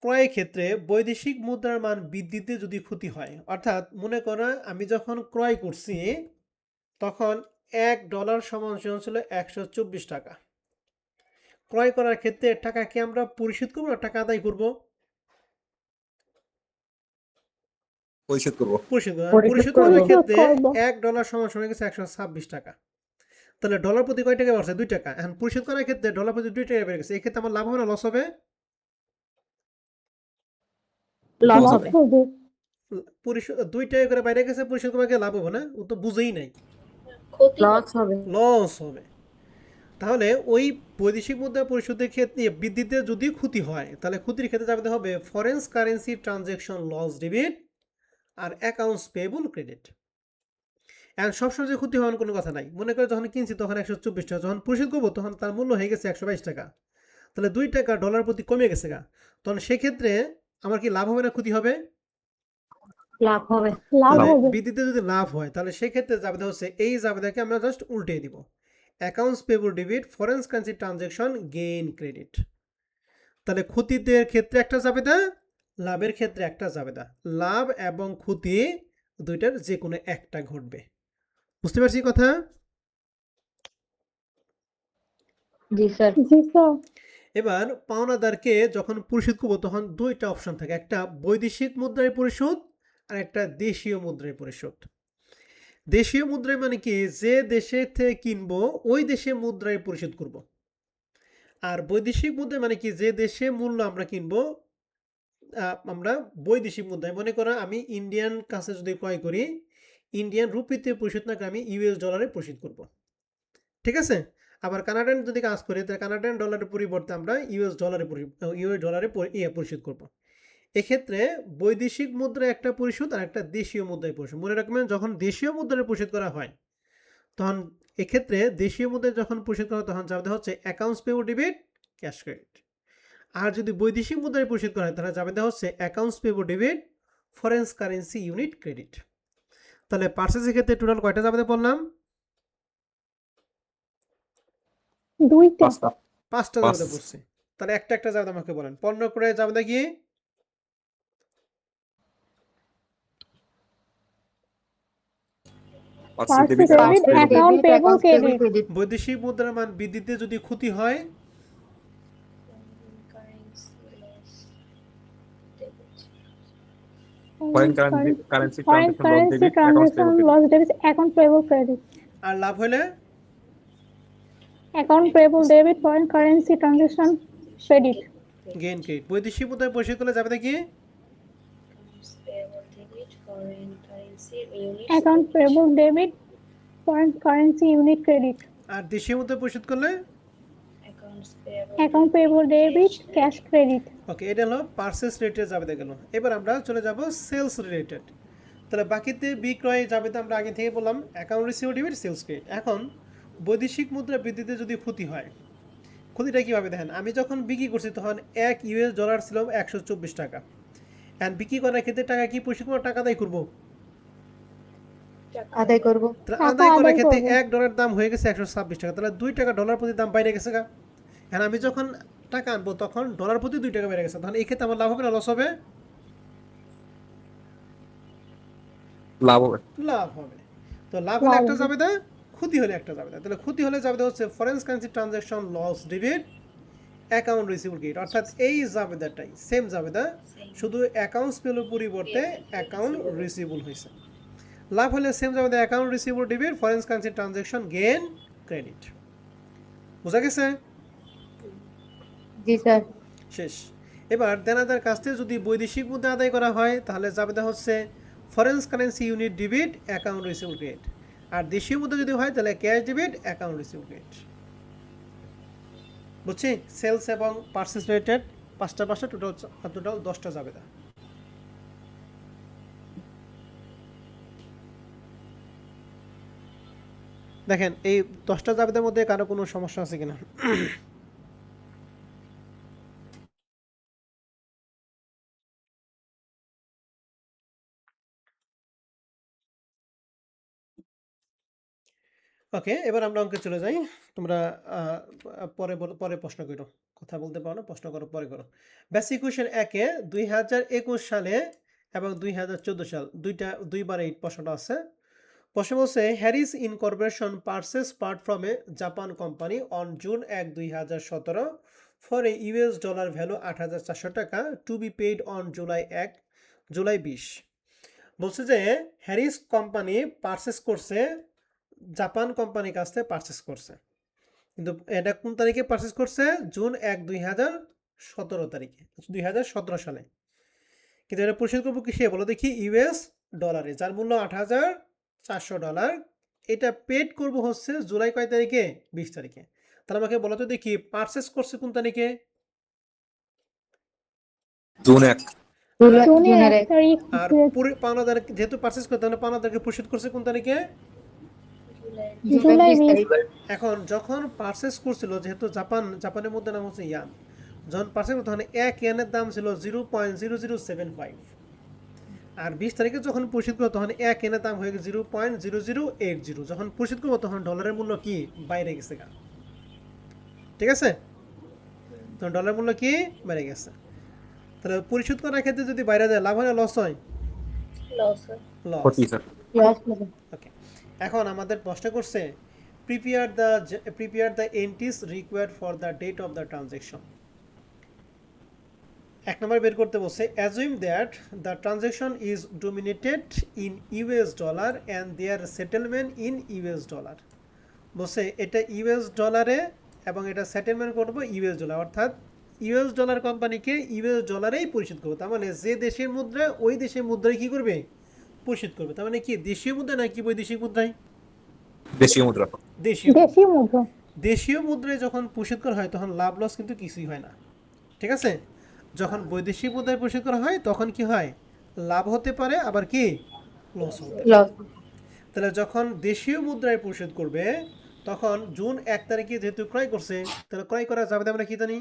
Speaker 1: ক্রয়ের ক্ষেত্রে বৈদেশিক মুদ্রার মান বৃদ্ধিতে যদি ক্ষতি হয়, অর্থাৎ মনে করো আমি যখন ক্রয় করছি তখন $1 সমান ছিল 124 টাকা। ক্রয় করার ক্ষেত্রে টাকা কি আমরা পরিশোধ করবো না টাকা আদায় করবো?
Speaker 5: পরিশোধ করবো।
Speaker 1: পরিশোধ করার ক্ষেত্রে $1 সমান হয়ে গেছে 126 টাকা। তাহলে ডলার প্রতি কয় টাকা বাড়ছে? 2 টাকা। এখন পরিশোধ করার ক্ষেত্রে ডলার প্রতি 2 টাকা বেড়ে গেছে, এই ক্ষেত্রে আমার লাভ হবে না লস হবে?
Speaker 4: লস হবে।
Speaker 1: পরিশোধ 2 টাকা করে বাইরে গেছে, পরিশোধ করার লাভ হবে না, ও তো বুঝেই নাই,
Speaker 6: ক্ষতি
Speaker 4: লস হবে।
Speaker 1: লস হবে। তাহলে ওই বৈদেশিক মুদ্রা পরিশোধের ক্ষেত্রে বৃদ্ধিতে যদি ক্ষতি হয় তাহলে ক্ষতির ক্ষেত্রে যাবে হবে foreign currency transaction loss debit আর অ্যাকাউন্টস পেয়েবল ক্রেডিট। এখন সবসময় যে ক্ষতি হওয়ার কোনো কথা নাই। মনে করে যখন কিনছি তখন 124 টাকা, যখন পরিশোধ করবো তখন তার মূল্য হয়ে গেছে 122 টাকা, তাহলে 2 টাকা ডলার প্রতি কমে গেছে গা। তখন সেক্ষেত্রে আমার কি লাভ হবে না ক্ষতি হবে?
Speaker 4: লাভ হবে।
Speaker 1: তাহলে বিদ্যুতে যদি লাভ হয় তাহলে সেক্ষেত্রে জাবেদা হচ্ছে এই জাবেদাকে আমরা জাস্ট উল্টে দিব, accounts payable debit foreign currency transaction gain credit. তাহলে ক্ষতিতে ক্ষেত্রে একটা জাবেদা, লাভের ক্ষেত্রে একটা জাবেদা। লাভ এবং ক্ষতি দুইটার যে কোনো একটা ঘটবে। বুঝতে পারছি কথা?
Speaker 4: জি স্যার। জি স্যার।
Speaker 1: এবার পাওনাদারকে যখন পরিশোধ করবো তখন দুইটা অপশন থাকে, একটা বৈদেশিক মুদ্রায় পরিশোধ আর একটা দেশীয় মুদ্রায় পরিশোধ। দেশীয় মুদ্রায় মানে কি, যে দেশে থেকে কিনবো ওই দেশে মুদ্রায় পরিশোধ করব। আর বৈদেশিক মুদ্রায় মানে কি, যে দেশে মূল্য আমরা কিনবো আমরা বৈদেশিক মুদ্রায়, মনে করো আমি ইন্ডিয়ান কাছে যদি ক্রয় করি, ইন্ডিয়ান রুপিতে পরিশোধ না করে আমি ইউএস ডলারে পরিশোধ করব। ঠিক আছে? আবার কানাডিয়ান যদি কাজ করি তাহলে কানাডিয়ান ডলারের পরিবর্তে আমরা ইউএস ডলারে পরিশোধ করব। এক্ষেত্রে বৈদেশিক মুদ্রায় একটা পরিশোধ আর একটা দেশীয় মুদ্রায় পরিশোধ। মনে রাখবেন যখন দেশীয় মুদ্রায় পরিশোধ করা হয় তখন এক্ষেত্রে দেশীয় মুদ্রায় যখন পরিশোধ করা হয় তখন যাবে হচ্ছে accounts payable debit cash credit. আর যদি বৈদেশিক মুদ্রায় পরিশোধ করা হয় তাহলে যাবে হচ্ছে accounts payable debit foreign currency unit credit. তাহলে পার্সেসের ক্ষেত্রে টোটাল কয়টা যাবে বললাম?
Speaker 4: দুইটা।
Speaker 1: পাঁচটা যাবে পড়ছে। তাহলে একটা একটা যাবে আমাকে বলেন। পণ্য ক্রয়ে যাবে কি? বৈদেশিক মুদ্রার মান বৃদ্ধিতে যদি ক্ষতি হয়
Speaker 5: foreign currency transaction loss debit
Speaker 4: account payable credit.
Speaker 1: আর লাভ হলে
Speaker 4: account payable debit foreign currency transaction credit.
Speaker 1: Gain credit. বৈদেশিক মুদ্রায় পরিশোধ করলে যাবে কি?
Speaker 4: Account payable debit foreign currency unit credit.
Speaker 1: আর দেশীয় মুদ্রায় পরিশোধ করলে
Speaker 4: account payable debit cash credit.
Speaker 1: Okay, এটা হলো পারচেস রিলেটেড যাবে গেল। এবার আমরা চলে যাব সেলস রিলেটেড। তাহলে বাকিতে বিক্রয় যাবে তো আমরা আগে থেকে বললাম account receivable debit sales credit. এখন বৈদেশিক মুদ্রা বৃদ্ধিতে যদি ক্ষতি হয়, ক্ষতিটা কীভাবে দেখেন, আমি যখন বিক্রি করছি তখন $1 ছিল 124 টাকা, অ্যান্ড বিক্রি করার ক্ষেত্রে টাকা কি পরিশোধ করবো, টাকা আদায় করবো?
Speaker 4: আদায় করব।
Speaker 1: তাহলে আদায় করার ক্ষেত্রে $1 দাম হয়ে গেছে 126 টাকা, তাহলে 2 টাকা ডলার প্রতি দাম বাইরে গেছে গা। এখন আমি যখন টাকা আনবো তখন ডলার প্রতি 2 টাকা বেড়ে গেছে, তখন এই ক্ষেত্রে আমার লাভ হবে না লস হবে?
Speaker 5: লাভ হবে।
Speaker 1: লাভ হবে। তো লাভ হলে একটা যাবে না, ক্ষতি হলে একটা যাবে না। তাহলে ক্ষতি হলে যাবে হচ্ছে foreign currency transaction loss debit account receivable credit. অর্থাৎ এই জাবেদাটাই সেম জাবেদা, শুধু অ্যাকাউন্টস পেল পরিবর্তে অ্যাকাউন্ট রিসিভেবল হয়েছে। লাভ হলে সেম জাবেদা account receivable debit foreign currency transaction gain credit. বোঝা গেছে?
Speaker 4: জি স্যার।
Speaker 1: শেষ। এবার দেনাদার কাছ থেকে যদি বৈদেশিক মুদ্রা আদায় করা হয় তাহলে জাবেদা হচ্ছে foreign currency unit debit account receivable credit. আর দেশীয় মুদ্রা যদি হয় তাহলে cash debit account receivable credit. বুঝছি? সেলস এবং পারচেস রিলেটেড পাঁচটা টোটাল 10টা জাবেদা। দেখেন এই 10টা জাবেদার মধ্যে কারো কোনো সমস্যা আছে কিনা? ওকে, এবার আমরা অঙ্কে চলে যাই। তোমরা পরে প্রশ্ন করো, কথা বলতে পারো না, প্রশ্ন করো পরে করো। বেসিক কোয়েশ্চেন 1-এ 2021 সালে এবং 2014 সাল দুইবার এই প্রশ্নটা আছে। প্রশ্ন বলছে Harris incorporation purchase part from a Japan company on June 1, 2017 for a $, value 8,400 taka to be paid on July 20। বলছে যে হ্যারিস কোম্পানি পারচেস করছে, জাপান কোম্পানির কাছ থেকে পারচেস করছে, কিন্তু এটা কোন তারিখে পারচেস করছে? জুন 1, 2017 তারিখে, 2017 সালে। কিন্তু এটা পরিশোধ করবো কিসে বলো দেখি? US ডলারে, যার মূল্য $8,400। এটা পেড করব হচ্ছে জুলাই কয় তারিখে? 20 তারিখে। তাহলে আমাকে বলো তো দেখি পারচেস করছে কোন তারিখে?
Speaker 5: জুন 1।
Speaker 1: আর পাওনাদার যেহেতু পারচেস করতে হবে, পাওনাদারকে পরিশোধ করছে কোন তারিখে?
Speaker 4: জুলাই 20
Speaker 1: এখন যখন পারচেস করছিল, যেহেতু জাপানের মধ্যে নাম হচ্ছে ইয়ান, যখন পারচেস করতো তখন 1 ইয়ানের দাম ছিল 0.0075, আর 20 তারিখে যখন পরিশোধ করবো তখন 1 ইয়ানের দাম হয়ে গেছে 0.0080। যখন পরিশোধ করবো তখন ডলারের মূল্য কি বাইরে গেছে গা, ঠিক আছে? তখন ডলারের মূল্য কি বাইরে গেছে। তাহলে পরিশোধ করার ক্ষেত্রে যদি বাইরে যায় লাভ হয় না লস হয়? লস।
Speaker 5: ক্ষতি স্যার।
Speaker 1: ওকে, এখন আমাদের প্রশ্ন করছে prepare the entries required for the date of the transaction. 1 number বের করতে বলছে assume that the transaction is dominated in US dollar and their settlement in US dollar. বলছে এটা ইউএস ডলারে এবং এটা সেটেলমেন্ট করবো ইউএস ডলার, অর্থাৎ ইউএস ডলার কোম্পানিকে ইউএস ডলারেই পরিশোধ করবে। তার মানে যে দেশের মুদ্রায় ওই দেশের মুদ্রায় কী করবে, পরিশোধ করবে। তার মানে কি দেশীয় মুদ্রা নাকি বৈদেশিক মুদ্রায়?
Speaker 5: দেশীয় মুদ্রা।
Speaker 1: দেশীয়
Speaker 4: মুদ্রা।
Speaker 1: দেশীয় মুদ্রায় যখন পরিশোধ করা হয় তখন লাভ লস কিন্তু কিছুই হয় না, ঠিক আছে? যখন বৈদেশিক মুদ্রায় পরিশোধ করা হয় তখন কি হয়, লাভ হতে পারে আবার কি লস হতে পারে। তাহলে যখন দেশীয় মুদ্রায় পরিশোধ করবে তখন জুন 1 তারিখে যেহেতু ক্রয় করছে, তাহলে ক্রয় করা যাবে আমরা কি জানি,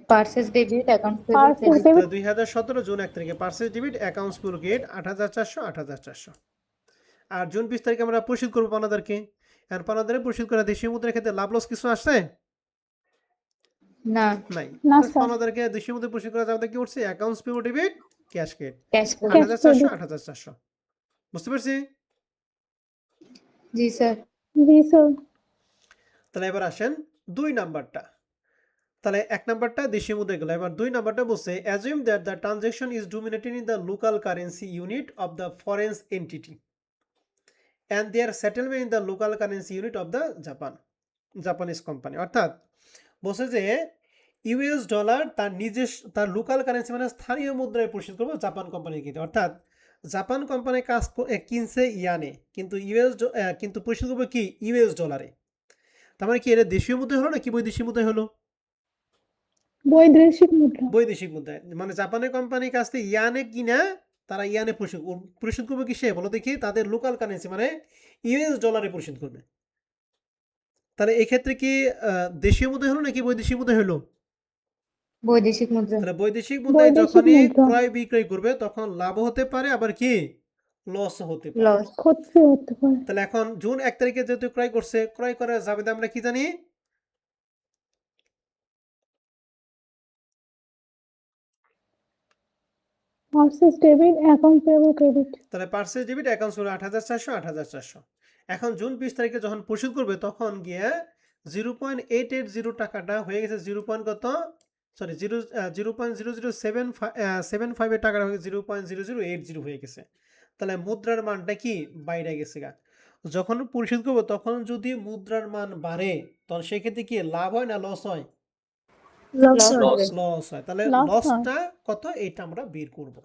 Speaker 7: purchase debit account
Speaker 4: Purchase debit
Speaker 1: 2017 June 1 তারিখে purchase debit accounts payable get 8,400। আর জুন 20 তারিখে আমরা পরিশোধ করবো পাওনাদারকে। আর পাওনাদারে পরিশোধ করা দেশীয় মুদ্রার ক্ষেত্রে লাভ লস কিছু আসছে
Speaker 7: না
Speaker 1: নাই।
Speaker 4: না, স্যার।
Speaker 1: পাওনাদারকে দেশীয় মুদ্রায় পরিশোধ করা যাবে কি করছে, accounts payable debit cash get
Speaker 7: cash
Speaker 1: 8,400। বুঝতে পারছি?
Speaker 7: জি স্যার
Speaker 4: জি স্যার।
Speaker 1: তাহলে এবার আসেন 2 নাম্বারটা। তাহলে 1 নাম্বারটা দেশীয় মুদ্রায় গেল, এবার 2 নাম্বারটা বলছে assume that the transaction is dominated in the local currency unit of the foreign entity and their settlement in the local currency unit of the Japanese company. অর্থাৎ বলছে যে ইউএস ডলার তার লোকাল কারেন্সি মানে স্থানীয় মুদ্রায় পরিশোধ করবো Japan কোম্পানির কিনে। অর্থাৎ জাপান কোম্পানি কিনছে ইয়ানে, কিন্তু কিন্তু পরিশোধ করবো কি ইউএস ডলারে। তার মানে কি এটা দেশীয় মুদ্রা হলো নাকি বৈদেশিক মুদ্রায় হলো?
Speaker 4: বৈদেশিক মুদ্রা।
Speaker 1: বৈদেশিক মুদ্রায়, মানে জাপানের কোম্পানির কাছ থেকে ইয়ানে কিনা তারা ইয়ানে পরিশোধ করবে কিসে বলো দেখি, তাদের লোকাল কারেন্সি মানে ইউএস ডলারে পরিশোধ করবে। তাহলে এই ক্ষেত্রে কি দেশীয় মুদ্রা হলো নাকি বৈদেশিক মুদ্রা হলো?
Speaker 7: বৈদেশিক মুদ্রা
Speaker 1: তাহলে বৈদেশিক মুদ্রায়
Speaker 4: বৈদেশিক
Speaker 1: যখনই
Speaker 4: মুদ্রা।
Speaker 1: ক্রয় বিক্রয় করবে তখন লাভ হতে পারে আবার কি লস হতে পারে।
Speaker 7: লস
Speaker 4: ক্ষতি হতে পারে।
Speaker 1: তাহলে এখন জুন 1 তারিখে যেহেতু ক্রয় করছে, ক্রয় করার যাবে আমরা কি জানি,
Speaker 4: Purchase debit account payable credit।
Speaker 1: তাহলে পার্সেস ডেবিট অ্যাকাউন্ট ছিল 8,400। এখন জুন 20 তারিখে যখন পরিশোধ করবে তখন গিয়ে 0.880 টাকাটা হয়ে গেছে 0.0075 এর টাকাটা হয়ে গেছে 0.0080 হয়ে গেছে। তাহলে মুদ্রার মানটা কি বাইরে গেছে গা। যখন পরিশোধ করবো তখন যদি মুদ্রার মান বাড়ে তখন সেক্ষেত্রে কি লাভ হয় না লস হয়? লস হয়। তাহলে
Speaker 4: Loss হয়।
Speaker 1: লসটা কত এটা আমরা বের করব।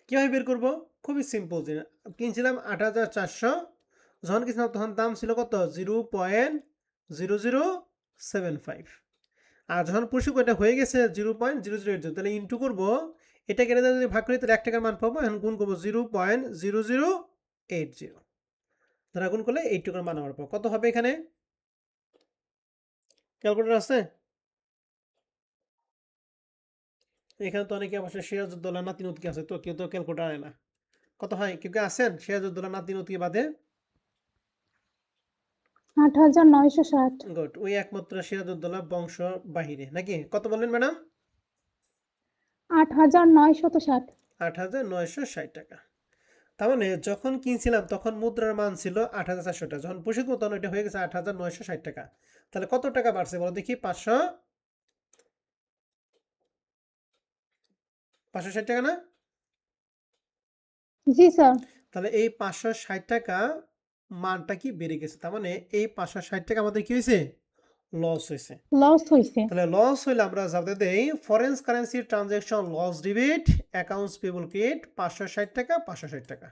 Speaker 1: কিভাবে বের করব? খুবই সিম্পল। কিনছিলাম 8,400, যখন কিনছিলাম তখন দাম ছিল কত 0.0075, আর যখন পরিশোধ এটা হয়ে গেছে 0.0080, তাহলে ইন্টু করবো, এটা কেটে যদি ভাগ করি তাহলে 1 টাকার মান পাবো। এখন গুণ করবো 0.0080, ধরা গুণ করলে 8 টাকার মান আমার পাবো। কত হবে এখানে? ক্যালকুলেটর আছে? এখানে তো অনেকে অবশ্যই সিরাজউদ্দৌলা নাতি নতুকি আছে, তো কেউ তো ক্যালকুলেটর আনে না। কত হয়, কেউ আছেন সিরাজউদ্দৌলা নাতি নতুকি বাদে?
Speaker 4: 8,960।
Speaker 1: গুড, ওই একমাত্র সিরাজউদ্দৌলা বংশ বাহিরে নাকি? কত বললেন ম্যাডাম?
Speaker 4: 8,960।
Speaker 1: 8,960 টাকা। তার মানে যখন কিনছিলাম তখন মুদ্রার মান ছিল 8,400 টাকা, যখন পরিশোধ করবো তখন এটা হয়ে গেছে 8,960 টাকা। তাহলে কত টাকা বাড়ছে বলো দেখি? 560 টাকা না?
Speaker 4: জি স্যার।
Speaker 1: তাহলে এই 560 টাকা মানটা কি বেড়ে গেছে। তার মানে এই 560 টাকা আমাদের কি হয়েছে? লস হয়েছে।
Speaker 4: লস হইছে।
Speaker 1: তাহলে লস হইলে আমরা যাতে দেই foreign currency transaction loss debit accounts payable credit 560 টাকা 560 টাকা।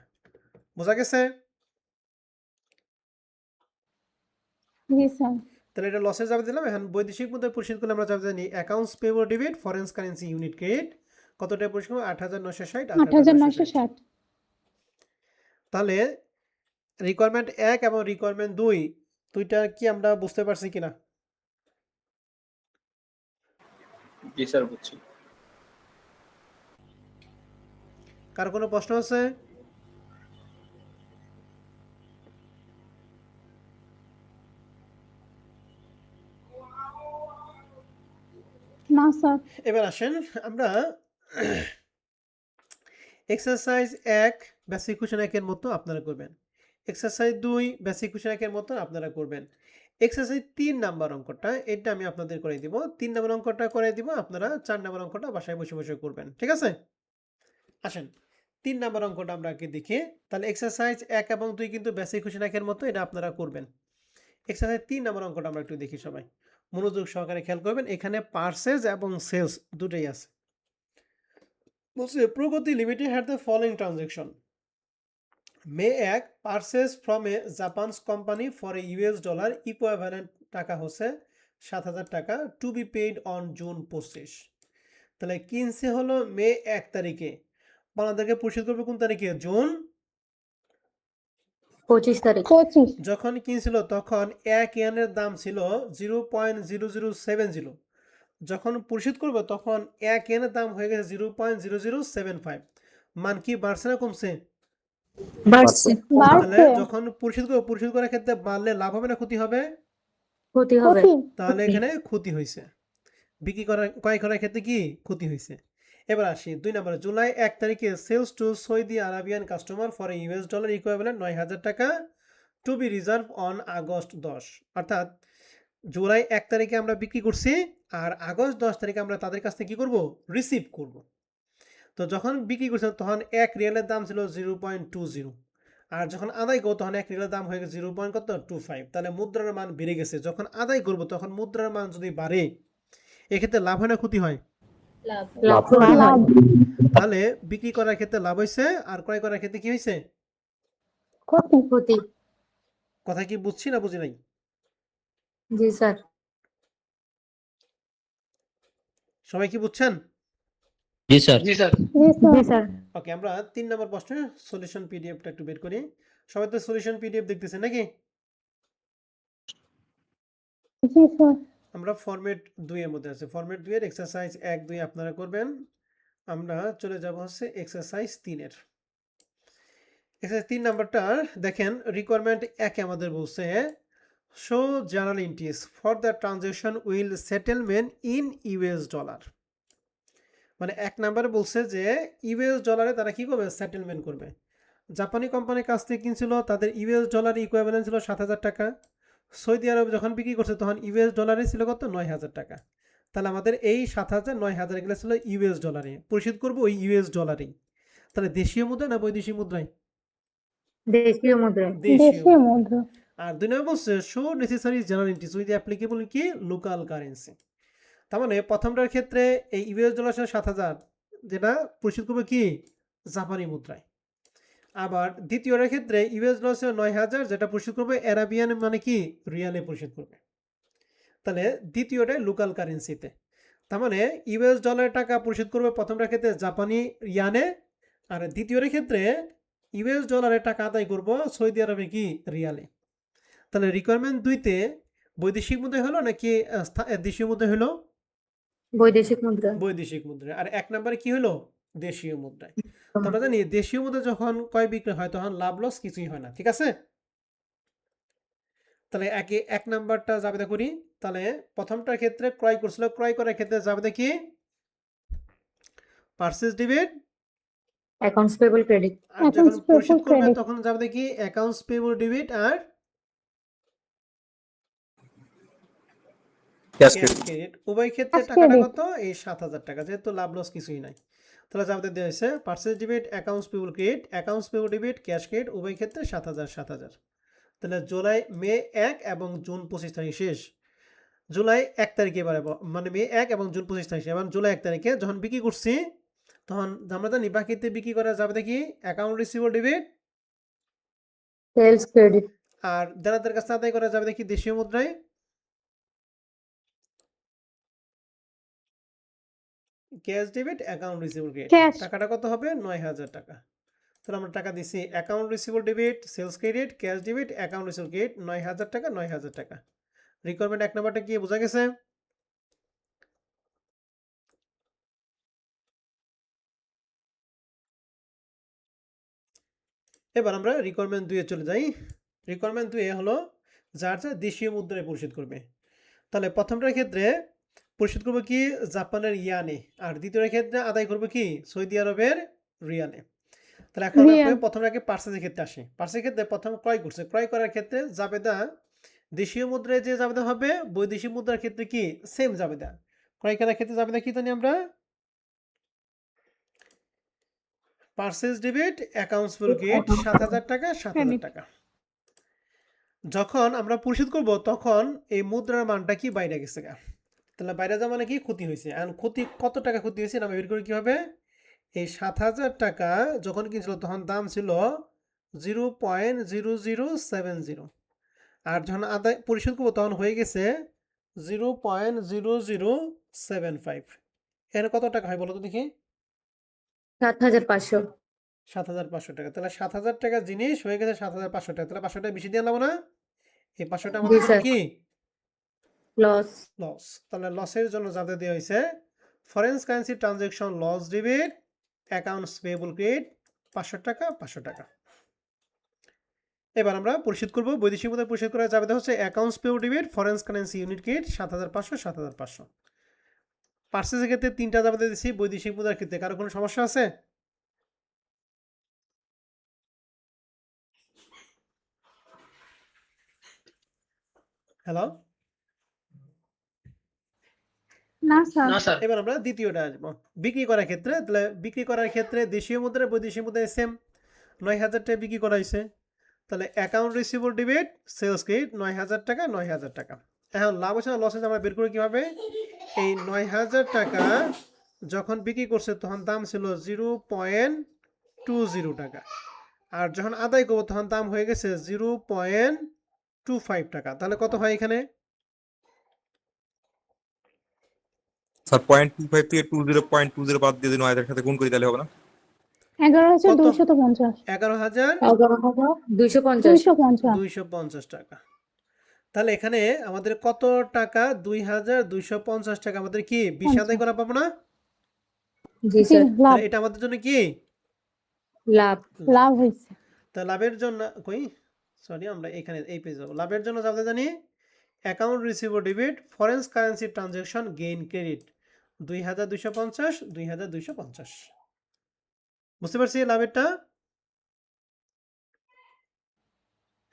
Speaker 1: বোঝা গেছে?
Speaker 4: জি স্যার।
Speaker 1: তাহলে এটা লসে যাবে দিলাম। এখন বৈদেশিক মুদ্রায় পরিশোধ করলে আমরা যাবে জানি accounts payable debit foreign currency unit credit কত টাকা পরিশোধ করব? 8,960।
Speaker 4: 8,960।
Speaker 1: তাহলে রিকোয়ারমেন্ট 1 এবং রিকোয়ারমেন্ট 2 দুইটা কি আমরা বুঝতে পারছি কিনা?
Speaker 5: জি স্যার বুঝছি।
Speaker 1: কার কোনো প্রশ্ন আছে?
Speaker 4: না স্যার।
Speaker 1: এবার আসেন আমরা এক্সারসাইজ 1 বেসিক কোশ্চেন 1 এর মতো আপনারা করবেন। এক্সারসাইজ 2 বেসিক কোশ্চেন 1 এর মতো আপনারা করবেন। এক্সারসাইজ 3 নাম্বার অঙ্কটা এটা আমি আপনাদের করে দিব। 3 নাম্বার অঙ্কটা করে দিব, আপনারা 4 নাম্বার অঙ্কটা বাসায় বসে বসে করবেন। ঠিক আছে? আসেন 3 নাম্বার অঙ্কটা আমরা আগে দেখি। তাহলে এক্সারসাইজ 1 এবং 2 কিন্তু বেসিক কোশ্চেন 1 এর মতো, এটা আপনারা করবেন। এক্সারসাইজ 3 নাম্বার অঙ্কটা আমরা একটু দেখি সবাই। মনোযোগ সহকারে খেয়াল করবেন, এখানে পারচেজ এবং সেলস দুটোই আছে। বলছে Pragati limited had the following transaction. May 1 purchase from a Japan's company for a US dollar equivalent টাকা হচ্ছে 7,000 taka to be paid on June 25। তাহলে কিনছে হলো মে 1 তারিখে, আপনাদেরকে পরিশোধ করবে কোন তারিখে? জুন
Speaker 7: 25 তারিখ।
Speaker 4: 25।
Speaker 1: যখন কিনছিল তখন 1 ইয়েনের দাম ছিল 0.0070। যখন পরিশোধ করবে তখন 1 ইয়েনের দাম হয়ে গেছে 0.0075। মান কি বাড়ছে না কমছে?
Speaker 7: বাড়ছে।
Speaker 1: তাহলে
Speaker 4: বাড়ছে।
Speaker 1: যখন পরিশোধ করার ক্ষেত্রে বাড়লে লাভ হবে না ক্ষতি হবে?
Speaker 7: ক্ষতি হবে।
Speaker 4: ক্ষতি।
Speaker 1: তাহলে এখানে ক্ষতি হয়েছে। বিক্রি ক্রয় করার ক্ষেত্রে কি ক্ষতি হয়েছে? এবার আসি 2 নম্বরে, জুলাই 1 তারিখে sales to Saudi Arabian customer for US dollar equivalent 9,000 taka to be reserve on August 10। অর্থাৎ জুলাই 1 তারিখে আমরা বিক্রি করছি আর আগস্ট 10 তারিখে আমরা তাদের কাছ থেকে কি করব? রিসিভ করব। তো যখন বিক্রি করছে তখন 1 রিয়ালের দাম ছিল 0.20, আর যখন আদায় করবো তখন 1 রিয়ালের দাম হয়ে গেছে 0.25। তাহলে মুদ্রার মান বেড়ে গেছে। যখন আদায় করব তখন মুদ্রার মান যদি বাড়ে এক্ষেত্রে লাভ হয় না ক্ষতি হয়?
Speaker 7: লাভ
Speaker 4: লাভ।
Speaker 1: তাহলে বিক্রি করার ক্ষেত্রে লাভ হয়েছে আর ক্রয় করার ক্ষেত্রে কি হয়েছে?
Speaker 4: ক্ষতি।
Speaker 7: ক্ষতি।
Speaker 1: কথা কি বুঝছি না বুঝি নাই?
Speaker 7: জি স্যার।
Speaker 1: সবাই কি বুঝছেন?
Speaker 3: জি স্যার।
Speaker 2: জি স্যার।
Speaker 4: জি
Speaker 7: জি
Speaker 4: স্যার।
Speaker 7: স্যার।
Speaker 1: ওকে, আমরা 3 নম্বর প্রশ্নের সলিউশন পিডিএফটা একটু বের করি। সবাই তো সলিউশন পিডিএফ দেখতেছেন নাকি?
Speaker 4: জি স্যার।
Speaker 1: আমরা ফরম্যাট 2 এর মধ্যে আছে। ফরম্যাট 2 এর এক্সারসাইজ 1 2 আপনারা করবেন। আমরা চলে যাব হচ্ছে এক্সারসাইজ 3 এর। এক্সারসাইজ 3 নাম্বারটা দেখেন, রিকোয়ারমেন্ট 1 আমাদের বলছে show journal entries for the transaction will settlement in US dollar. মানে 1 নাম্বারে বলছে যে US ডলারে তারা কি করবে? সেটেলমেন্ট করবে। জাপানি কোম্পানির কাছ থেকে কিনছিল, তাদের US ডলার ইকুইভ্যালেন্ট ছিল 7,000 টাকা। সৌদি আরব যখন বিক্রি করছে তখন US ডলারে ছিল কত? 9,000 টাকা। তাহলে আমাদের এই 7,000 9,000 এগুলো ছিল US ডলারে, পরিশোধ করব ওই US ডলারেই। তাহলে দেশীয় মুদ্রা না বৈদেশিক মুদ্রায়?
Speaker 7: দেশীয় মুদ্রায়।
Speaker 4: দেশীয় মুদ্রা।
Speaker 1: আর 2 নম্বর বলছে show necessary general entries with applicable কি লোকাল কারেন্সি। তার মানে প্রথমটার ক্ষেত্রে এই US ডলার ছিল 7,000, যেটা পরিশোধ করবে কি? জাপানি মুদ্রায়। আবার দ্বিতীয়টার ক্ষেত্রে US ডলার ছিল 9,000, যেটা পরিশোধ করবে আরাবিয়ান মানে কি? রিয়ালে পরিশোধ করবে। তাহলে দ্বিতীয়টাই লোকাল কারেন্সিতে। তার মানে US ডলারের টাকা পরিশোধ করবে প্রথমটার ক্ষেত্রে জাপানি ইয়ানে, আর দ্বিতীয়টার ক্ষেত্রে US ডলারের টাকা আদায় করব সৌদি আরবে কি? রিয়ালে। তাহলে রিকোয়ারমেন্ট 2তে বৈদেশিক মুদ্রা হলো নাকি দেশীয় মুদ্রা হলো?
Speaker 7: বৈদেশিক মুদ্রা।
Speaker 1: বৈদেশিক মুদ্রা। আর 1 নম্বরে কি হলো? দেশীয় মুদ্রায়। তো আমরা জানি দেশীয় মুদ্রা যখন ক্রয় বিক্রয় হয় তখন লাভ লস কিছুই হয় না। ঠিক আছে? তাহলে 1 নাম্বারটা জাবেদা করি। তাহলে প্রথমটার ক্ষেত্রে ক্রয় করছিল, ক্রয় করার ক্ষেত্রে জাবেদা কি? Purchase debit,
Speaker 7: accounts payable credit.
Speaker 1: আর যখন
Speaker 4: Accounts
Speaker 1: পরিশোধ
Speaker 4: payable
Speaker 1: করবে
Speaker 4: credit।
Speaker 1: তখন জাবেদা কি? অ্যাকাউন্টস পেয়েবল ডেবিট আর
Speaker 5: ক্যাশ
Speaker 1: ক্যাশ
Speaker 5: ক্রেডিট।
Speaker 1: ক্রেডিট। উভয় ক্ষেত্রে
Speaker 4: Cash
Speaker 1: টাকাটা
Speaker 4: credit।
Speaker 1: কত? এই 7,000 টাকা, যেহেতু লাভ লস কিছুই নাই। তাহলে জাবেদা দেওয়া হয়েছে purchase debit, accounts payable credit, accounts payable debit, cash credit, উভয় ক্ষেত্রে 7,000 7,000। তাহলে মে 1 এবং জুন 25 তারিখ শেষ। জুলাই 1 তারিখে এবার মানে মে 1 এবং জুন 25 তারিখ, এবং জুলাই 1 তারিখে যখন বিক্রি করছি তখন আমরা জানি বাকিতে বিক্রি করা যাবে দেখি account receivable debit,
Speaker 7: sales credit.
Speaker 1: আর দেনাদার কাছে আদায় করা যাবে দেখি দেশীয় মুদ্রায় cash debit, account receivable credit.
Speaker 4: Cash।
Speaker 1: টাকাটা কত হবে? 9,000 টাকা। তো তাহলে আমরা টাকা দিছি account receivable debit, sales credit, cash debit, account receivable credit ৯,০০০ টাকা ৯,০০০ টাকা। রিকোয়ারমেন্ট ১ নাম্বারটা কি বোঝা গেছে? এবার আমরা রিকোয়ারমেন্ট 2 এ চলে যাই। রিকোয়ারমেন্ট 2 এ হলো যার দেশীয় মুদ্রায় পরিশোধ করবে। তাহলে প্রথমটার ক্ষেত্রে পরিশোধ করবো কি জাপানের ইয়ানে, আর দ্বিতীয়টার ক্ষেত্রে আদায় করবো কি সৌদি আরবের রিয়ালে। তাহলে এখন
Speaker 4: রিয়াল।
Speaker 1: প্রথমে আগে পার্সেসের ক্ষেত্রে আসি। পার্সেসের ক্ষেত্রে প্রথম ক্রয় করছে, ক্রয় করার ক্ষেত্রে জাবেদা দেশীয় মুদ্রায় যে জাবেদা হবে বৈদেশিক মুদ্রার ক্ষেত্রে কি সেম জাবেদা। ক্রয় করার ক্ষেত্রে জাবেদা কি জানি আমরা? Purchase debit, accounts payable credit ৭,০০০ টাকা ৭,০০০ টাকা। যখন আমরা পরিশোধ করব তখন এই মুদ্রার মানটা কি বাইরে গেছে গা। তাহলে বাইরে যাওয়া মানে কি ক্ষতি হয়েছে। এখন ক্ষতি কত টাকা ক্ষতি হয়েছে আমরা বের করি কীভাবে? এই ৭,০০০ টাকা যখন কিনছিল তখন দাম ছিল 0.0070, আর যখন আদায় পরিশোধ করবো তখন হয়ে গেছে 0.0075। এখানে কত টাকা হয় বলো তো দেখি?
Speaker 7: ৭,৫০০।
Speaker 1: ৭,৫০০ টাকা। তাহলে ৭,০০০ টাকা জিনিস হয়ে গেছে 7,৫০০ টাকা। তাহলে 500 টাকা বেশি দিয়ে নেবো না? এই 500 টাকা
Speaker 7: জি
Speaker 1: আমাদের জন্য
Speaker 7: স্যার।
Speaker 1: কি
Speaker 7: লস।
Speaker 1: লস। তাহলে লসের জন্য যাতে দেওয়া হয়েছে foreign currency transaction loss debit, accounts payable credit 500 টাকা 500 টাকা। এবার আমরা পরিশোধ করব। বৈদেশিক মুদ্রায় পরিশোধ করা যাবে হচ্ছে accounts payable debit, foreign currency unit credit 7,৫০০ 7,৫০০। পার্সেসের ক্ষেত্রে 3টা যাবে দিয়েছি, বৈদেশিক মুদ্রার ক্ষেত্রে কারো কোনো সমস্যা আছে? হ্যালো,
Speaker 4: না স্যার।
Speaker 2: না স্যার।
Speaker 1: এবার আমরা দ্বিতীয়টা আসবো। বিক্রি করার ক্ষেত্রে, তাহলে বিক্রি করার ক্ষেত্রে দেশীয় মুদ্রায় বৈদেশিক মুদ্রায় সেম ৯,০০০ টাকা বিক্রি করা হয়েছে। তাহলে account receivable debit, sales credit ৯,০০০ টাকা ৯,০০০ টাকা। এখন লাভ হচ্ছে না লস হচ্ছে আমরা বের করি কীভাবে? এই ৯,০০০ টাকা যখন বিক্রি করছে তখন দাম ছিল 0.20 টাকা, আর যখন আদায় করবো তখন দাম হয়ে গেছে 0.25 টাকা। তাহলে কত হয় এখানে?
Speaker 8: স্যার 0.25 থেকে 20.20 বাদ দিয়ে যদি 9,000 সাথে গুণ করি তাহলে হবে না?
Speaker 4: 11,250।
Speaker 1: 11,250
Speaker 7: 11,250।
Speaker 1: টাকা। তাহলে এখানে আমাদের কত টাকা? 2,250 টাকা আমাদের কি 20 আদায় করা পাবো না?
Speaker 7: জি
Speaker 4: জি,
Speaker 7: স্যার।
Speaker 4: লাভ।
Speaker 1: তাহলে এটা আমাদের জন্য কি
Speaker 7: লাভ।
Speaker 4: লাভ হয়েছে।
Speaker 1: তা লাভের জন্য সরি আমরা এখানে এই পেজ যাবো। লাভের জন্য যাতে জানি account receivable debit, foreign currency transaction gain credit 2,250 2,250। বুঝতে পারছি লাভেরটা?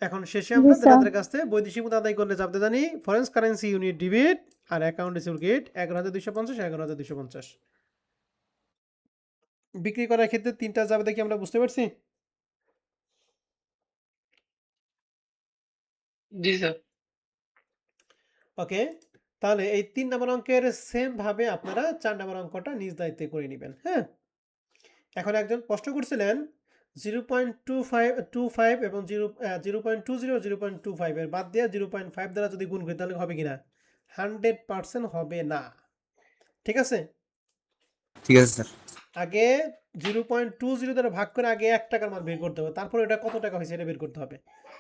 Speaker 1: এখন শেষে আমরা
Speaker 4: জি, স্যার।
Speaker 1: তাদের কাছ থেকে বৈদেশিক মুদ্রা আদায় করলে যাতে জানি ফরেন কারেন্সি ইউনিট ডেবিট আর অ্যাকাউন্ট রিসিভেবল ক্রেডিট 11,250 11,250। বিক্রি করার ক্ষেত্রে 3টা যাবে দেখি আমরা বুঝতে পারছি?
Speaker 2: জি স্যার।
Speaker 1: ওকে, তাহলে এই 3 নম্বর অঙ্কের সেম ভাবে আপনারা 4 নম্বর অঙ্কটা নিজ দায়িত্বে করে নেবেন। হ্যাঁ, এখন একজন প্রশ্ন করছিলেন 0.25 এবং 0.20 0.25 এর বাদ দিয়ে 0.5 দ্বারা যদি গুণ করি তাহলে হবে কিনা? 100% হবে না। ঠিক আছে,
Speaker 8: ঠিক আছে স্যার।
Speaker 1: আগে 0.20 দ্বারা ভাগ করে আগে 1 টাকার মান বের করতে হবে, তারপর এটা কত টাকা হয়েছে এটা বের করতে হবে।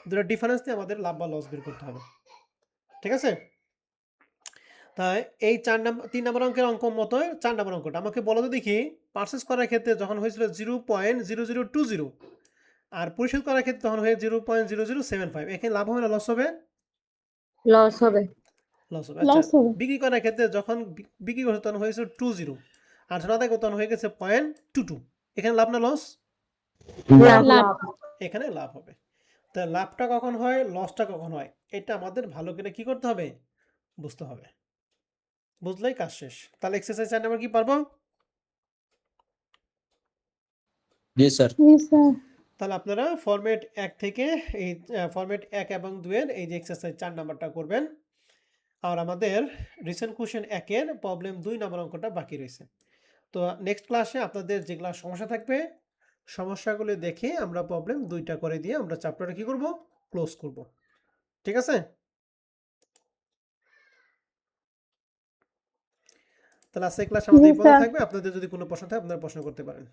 Speaker 1: দুটো ডিফারেন্স দিয়ে আমাদের লাভ বা লস বের করতে হবে। ঠিক আছে, তাই এই 3 নম্বর অঙ্কের অঙ্ক মতো 4 নম্বর অঙ্কটা আমাকে বলো তো দেখি। পারচেস করার ক্ষেত্রে যখন হয়েছিল 0.0020 আর পরিশোধ করার ক্ষেত্রে তখন হয়ে 0.0075, এখানে লাভ হবে না লস হবে?
Speaker 7: লস হবে।
Speaker 1: লস হবে।
Speaker 4: লস
Speaker 1: আচ্ছা,
Speaker 4: হবে।
Speaker 1: বিক্রি করার ক্ষেত্রে যখন বিক্রি করছে তখন হয়েছে 20 আর যখন আদায় করতে তখন হয়ে গেছে 0.22, এখানে লাভ না লস?
Speaker 7: লাভ।
Speaker 4: লাভ।
Speaker 1: এখানে লাভ হবে। তা লাভটা কখন হয়, লসটা কখন হয়, এটা আমাদের ভালো করে কি করতে হবে, বুঝতে হবে। বুঝলেই কাজ শেষ। তাহলে এক্সারসাইজ 4 নাম্বার কি পারবো?
Speaker 3: জি স্যার।
Speaker 4: জি স্যার।
Speaker 1: তাহলে আপনারা ফরম্যাট 1 থেকে এই ফরম্যাট 1 এবং 2 এর এই যে এক্সারসাইজ 4 নাম্বারটা করবেন। আর আমাদের রিসেন্ট কোশ্চেন 1 এর প্রবলেম 2 নম্বর অঙ্কটা বাকি রয়েছে। তো নেক্সট ক্লাসে আপনাদের যেগুলো সমস্যা থাকবে সমস্যাগুলো দেখে আমরা প্রবলেম 2টা করে দিয়ে আমরা চ্যাপ্টারটা কি করব, ক্লোজ করব। ঠিক আছে, তাহলে আজকে ক্লাস আমাদের এই পর্যন্ত থাকবে। আপনাদের যদি কোনো প্রশ্ন থাকে আপনারা প্রশ্ন করতে পারেন।